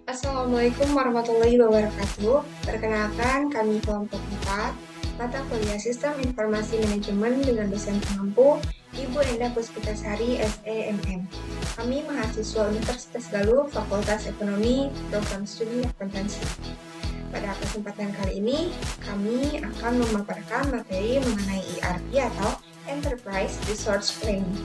Assalamualaikum warahmatullahi wabarakatuh. Perkenalkan, kami kelompok 4, mata kuliah Sistem Informasi Manajemen dengan dosen pengampu, Ibu Enda Puspitasari, SEMM. Kami mahasiswa Universitas Galuh, Fakultas Ekonomi, Program Studi Akuntansi. Pada kesempatan kali ini, kami akan memaparkan materi mengenai ERP atau Enterprise Resource Planning.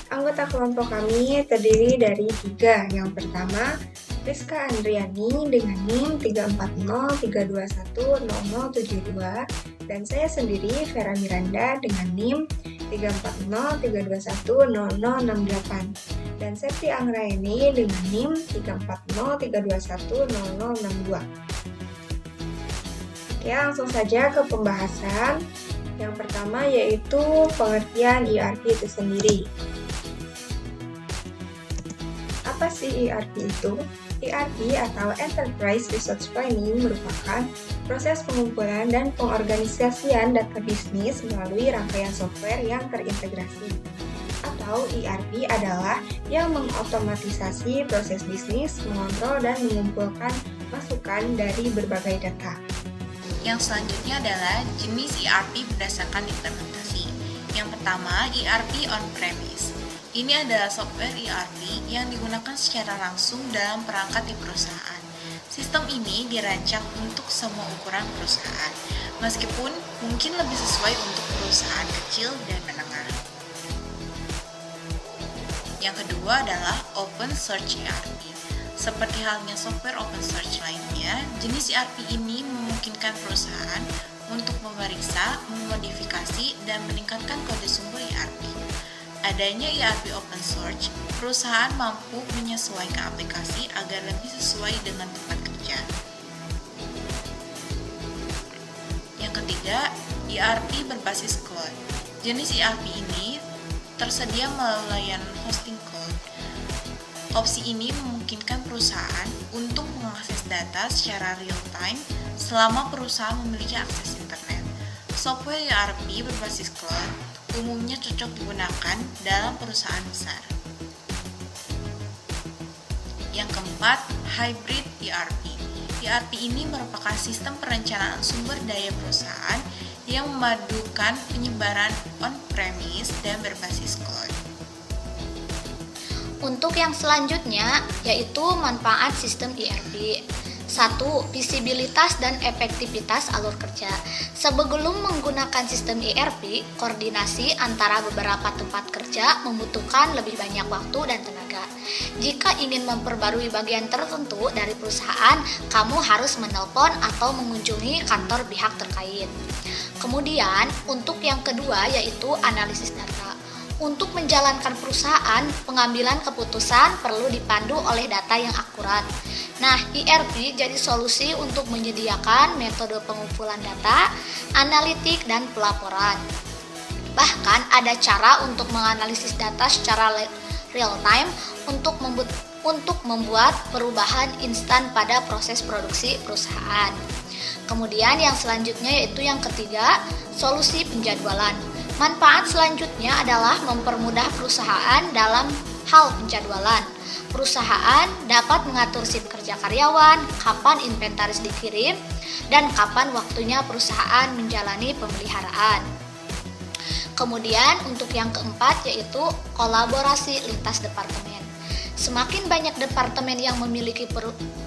Anggota kelompok kami terdiri dari 3. Yang pertama, Rizka Andriani dengan NIM 34032100072 dan saya sendiri Vera Miranda dengan NIM 34032100068 dan Septi Anggraini dengan NIM 34032100062. Oke, langsung saja ke pembahasan. Yang pertama yaitu pengertian ERP itu sendiri. Apa sih ERP itu? ERP atau Enterprise Resource Planning merupakan proses pengumpulan dan pengorganisasian data bisnis melalui rangkaian software yang terintegrasi. Atau ERP adalah yang mengotomatisasi proses bisnis, mengontrol dan mengumpulkan masukan dari berbagai data. Yang selanjutnya adalah jenis ERP berdasarkan implementasi. Yang pertama, ERP on-premise. Ini adalah software ERP yang digunakan secara langsung dalam perangkat di perusahaan. Sistem ini dirancang untuk semua ukuran perusahaan, meskipun mungkin lebih sesuai untuk perusahaan kecil dan menengah. Yang kedua adalah Open Source ERP. Seperti halnya software open source lainnya, jenis ERP ini memungkinkan perusahaan untuk memeriksa, memodifikasi, dan meningkatkan kode sumber ERP. Adanya ERP open source, perusahaan mampu menyesuaikan aplikasi agar lebih sesuai dengan tempat kerja. Yang ketiga, ERP berbasis cloud. Jenis ERP ini tersedia melalui layanan hosting cloud. Opsi ini memungkinkan perusahaan untuk mengakses data secara real-time selama perusahaan memiliki akses internet. Software ERP berbasis cloud umumnya cocok digunakan dalam perusahaan besar. Yang keempat, Hybrid ERP. ERP ini merupakan sistem perencanaan sumber daya perusahaan yang memadukan penyebaran on-premise dan berbasis cloud. Untuk yang selanjutnya, yaitu manfaat sistem ERP. 1. Visibilitas dan efektivitas alur kerja. Sebelum menggunakan sistem ERP, koordinasi antara beberapa tempat kerja membutuhkan lebih banyak waktu dan tenaga. Jika ingin memperbarui bagian tertentu dari perusahaan, kamu harus menelpon atau mengunjungi kantor pihak terkait. Kemudian, untuk yang kedua yaitu analisis data. Untuk menjalankan perusahaan, pengambilan keputusan perlu dipandu oleh data yang akurat. Nah, ERP jadi solusi untuk menyediakan metode pengumpulan data, analitik, dan pelaporan. Bahkan ada cara untuk menganalisis data secara real time untuk membuat perubahan instan pada proses produksi perusahaan. Kemudian yang selanjutnya yaitu yang ketiga, solusi penjadwalan. Manfaat selanjutnya adalah mempermudah perusahaan dalam hal penjadwalan. Perusahaan dapat mengatur shift kerja karyawan, kapan inventaris dikirim, dan kapan waktunya perusahaan menjalani pemeliharaan. Kemudian untuk yang keempat yaitu kolaborasi lintas departemen. Semakin banyak departemen yang memiliki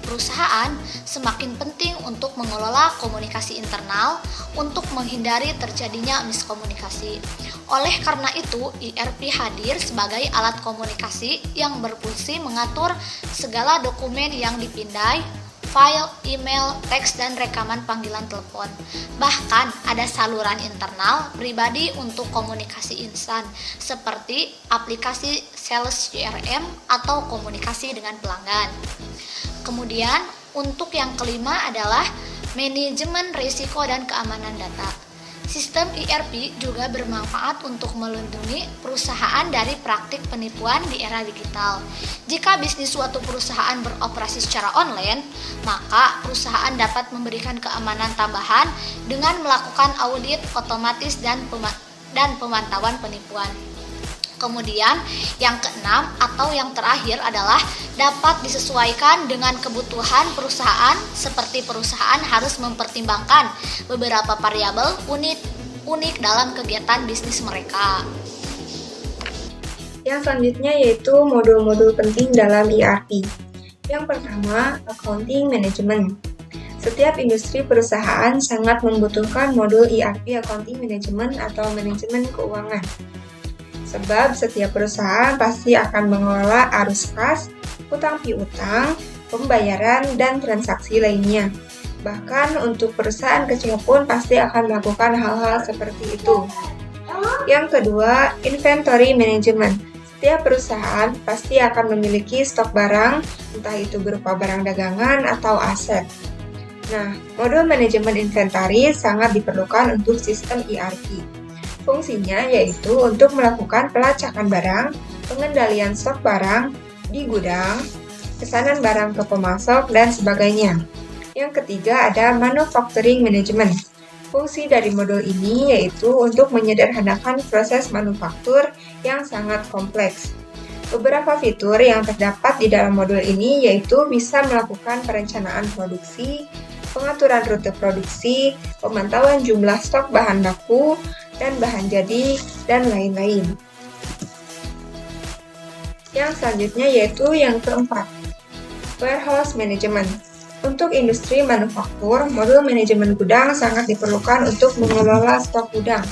perusahaan, semakin penting untuk mengelola komunikasi internal untuk menghindari terjadinya miskomunikasi. Oleh karena itu, ERP hadir sebagai alat komunikasi yang berfungsi mengatur segala dokumen yang dipindai, file, email, teks, dan rekaman panggilan telepon. Bahkan ada saluran internal pribadi untuk komunikasi instan seperti aplikasi sales CRM atau komunikasi dengan pelanggan. Kemudian untuk yang kelima adalah manajemen risiko dan keamanan data. Sistem ERP juga bermanfaat untuk melindungi perusahaan dari praktik penipuan di era digital. Jika bisnis suatu perusahaan beroperasi secara online, maka perusahaan dapat memberikan keamanan tambahan dengan melakukan audit otomatis dan pemantauan penipuan. Kemudian yang keenam atau yang terakhir adalah dapat disesuaikan dengan kebutuhan perusahaan, seperti perusahaan harus mempertimbangkan beberapa variabel unik dalam kegiatan bisnis mereka. Yang selanjutnya yaitu modul-modul penting dalam ERP. Yang pertama, Accounting Management. Setiap industri perusahaan sangat membutuhkan modul ERP Accounting Management atau manajemen keuangan. Sebab setiap perusahaan pasti akan mengelola arus kas, utang piutang, pembayaran, dan transaksi lainnya. Bahkan untuk perusahaan kecil pun pasti akan melakukan hal-hal seperti itu. Yang kedua, Inventory Management. Setiap perusahaan pasti akan memiliki stok barang, entah itu berupa barang dagangan atau aset. Nah, modul manajemen inventory sangat diperlukan untuk sistem ERP. Fungsinya yaitu untuk melakukan pelacakan barang, pengendalian stok barang di gudang, pesanan barang ke pemasok, dan sebagainya. Yang ketiga ada Manufacturing Management. Fungsi dari modul ini yaitu untuk menyederhanakan proses manufaktur yang sangat kompleks. Beberapa fitur yang terdapat di dalam modul ini yaitu bisa melakukan perencanaan produksi, pengaturan rute produksi, pemantauan jumlah stok bahan baku, dan bahan jadi, dan lain-lain. Yang selanjutnya yaitu yang keempat, Warehouse Management. Untuk industri manufaktur, modul manajemen gudang sangat diperlukan untuk mengelola stok gudang,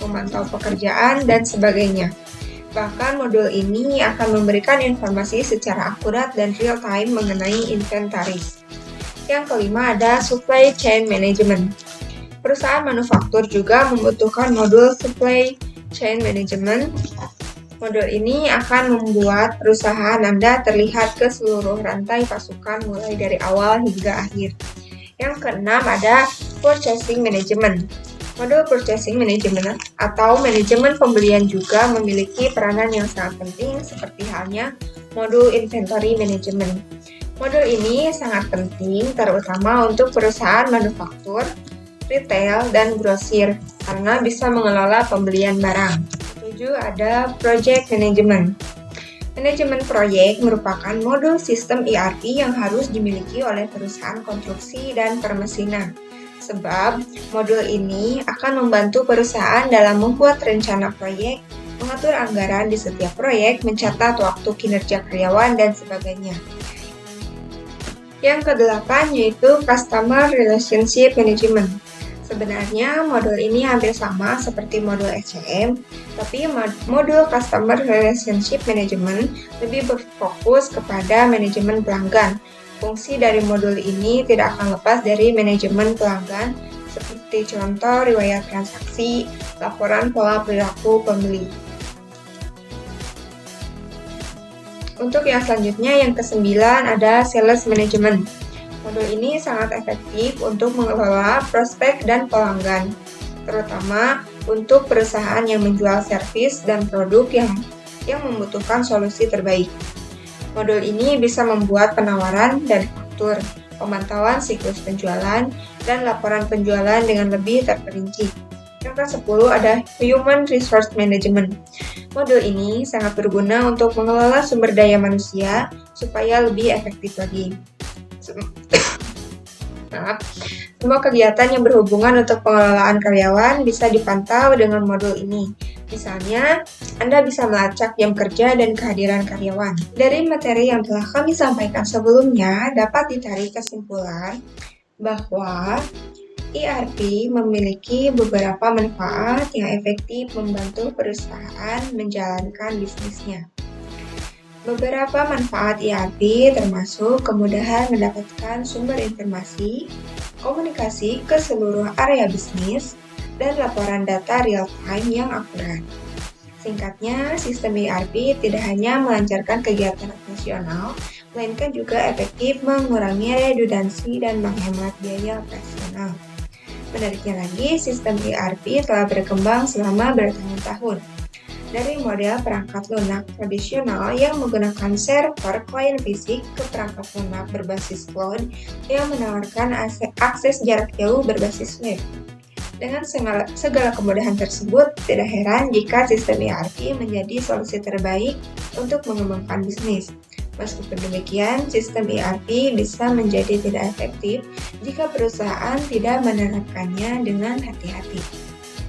memantau pekerjaan, dan sebagainya. Bahkan modul ini akan memberikan informasi secara akurat dan real-time mengenai inventaris. Yang kelima ada Supply Chain Management. Perusahaan manufaktur juga membutuhkan modul Supply Chain Management. Modul ini akan membuat perusahaan Anda terlihat ke seluruh rantai pasukan mulai dari awal hingga akhir. Yang keenam ada Purchasing Management. Modul Purchasing Management atau manajemen pembelian juga memiliki peranan yang sangat penting seperti halnya modul Inventory Management. Modul ini sangat penting terutama untuk perusahaan manufaktur, retail, dan grosir karena bisa mengelola pembelian barang. 7 ada Project Management. Manajemen proyek merupakan modul sistem ERP yang harus dimiliki oleh perusahaan konstruksi dan permesinan. Sebab modul ini akan membantu perusahaan dalam membuat rencana proyek, mengatur anggaran di setiap proyek, mencatat waktu kinerja karyawan, dan sebagainya. Yang kedelapan yaitu Customer Relationship Management. Sebenarnya modul ini hampir sama seperti modul SCM, tapi modul Customer Relationship Management lebih berfokus kepada manajemen pelanggan. Fungsi dari modul ini tidak akan lepas dari manajemen pelanggan, seperti contoh riwayat transaksi, laporan pola perilaku pembeli. Untuk yang selanjutnya, yang kesembilan ada Sales Management. Modul ini sangat efektif untuk mengelola prospek dan pelanggan, terutama untuk perusahaan yang menjual servis dan produk yang membutuhkan solusi terbaik. Modul ini bisa membuat penawaran dan faktur, pemantauan siklus penjualan, dan laporan penjualan dengan lebih terperinci. Yang ke-10 ada Human Resource Management. Modul ini sangat berguna untuk mengelola sumber daya manusia supaya lebih efektif lagi. Semua kegiatan yang berhubungan untuk pengelolaan karyawan bisa dipantau dengan modul ini. Misalnya, Anda bisa melacak jam kerja dan kehadiran karyawan. Dari materi yang telah kami sampaikan sebelumnya, dapat ditarik kesimpulan bahwa ERP memiliki beberapa manfaat yang efektif membantu perusahaan menjalankan bisnisnya. Beberapa manfaat ERP termasuk kemudahan mendapatkan sumber informasi, komunikasi ke seluruh area bisnis, dan laporan data real-time yang akurat. Singkatnya, sistem ERP tidak hanya melancarkan kegiatan operasional, melainkan juga efektif mengurangi redundansi dan menghemat biaya operasional. Menariknya lagi, sistem ERP telah berkembang selama bertahun-tahun. Dari model perangkat lunak tradisional yang menggunakan server klien fisik ke perangkat lunak berbasis cloud yang menawarkan akses jarak jauh berbasis web. Dengan segala kemudahan tersebut, tidak heran jika sistem ERP menjadi solusi terbaik untuk mengembangkan bisnis. Meskipun demikian, sistem ERP bisa menjadi tidak efektif jika perusahaan tidak menerapkannya dengan hati-hati.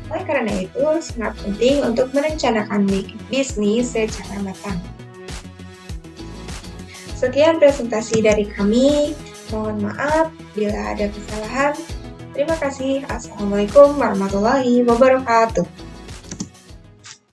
Oleh karena itu, sangat penting untuk merencanakan bisnis secara matang. Sekian presentasi dari kami. Mohon maaf bila ada kesalahan. Terima kasih. Assalamualaikum warahmatullahi wabarakatuh.